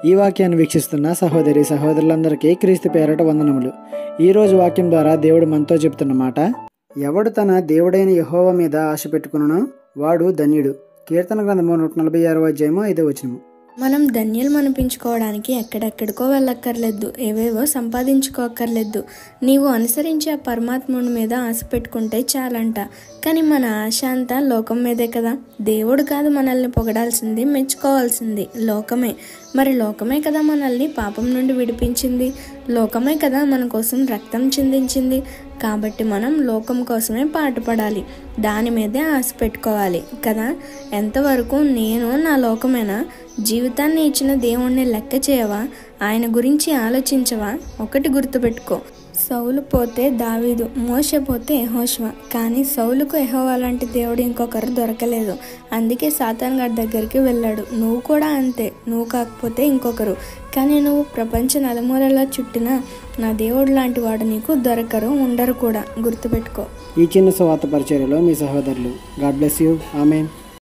ఈ వాక్యాన్ని వీక్షిస్తున్న సహోదరి సహోదరులందరికీ క్రీస్తు పేరట వందనములు. ఈరోజు వాక్యం ద్వారా దేవుడు మనతో చెప్తున్న మాట, ఎవడు తన దేవుడైన యెహోవా మీద ఆశ పెట్టుకునో వాడు ధన్యుడు. కీర్తన గ్రంథము 146వ అధ్యాయము 5వ వచనము. మనం ధన్యులు అనిపించుకోవడానికి ఎక్కడెక్కడికో వెళ్ళక్కర్లేదు, ఏవేవో సంపాదించుకోక్కర్లేదు. నీవు అనుసరించే పరమాత్ముని మీద ఆశ పెట్టుకుంటే చాలంట. కానీ మన ఆశ అంతా లోకం మీదే కదా. దేవుడు కాదు మనల్ని పొగడాల్సింది, మెచ్చుకోవాల్సింది లోకమే. మరి లోకమే కదా మనల్ని పాపం నుండి విడిపించింది, లోకమే కదా మన కోసం రక్తం చిందించింది. కాబట్టి మనం లోకం కోసమే పాటుపడాలి, దాని మీదే ఆశ పెట్టుకోవాలి కదా. ఎంతవరకు నేను నా లోకమేనా? జీవితాన్ని ఇచ్చిన దేవుణ్ణి లెక్క చేయవా? ఆయన గురించి ఆలోచించవా? ఒకటి గుర్తుపెట్టుకో, సౌలు పోతే దావీదు, మోషే పోతే యెహోషువ. కానీ సౌలుకు యెహోవా లాంటి దేవుడు ఇంకొకరు దొరకలేదు. అందుకే సాతాన్ గారి దగ్గరికి వెళ్ళాడు. నువ్వు కూడా అంతే, నువ్వు కాకపోతే ఇంకొకరు. కానీ నువ్వు ప్రపంచ నలుమూలలా చుట్టిన నా దేవుడు లాంటి వాడు నీకు దొరకరు, ఉండరు కూడా. గుర్తుపెట్టుకో. ఈ చిన్న సువార్త పరిచర్యలో మీ సహోదరులు. God bless you. ఆమేన్.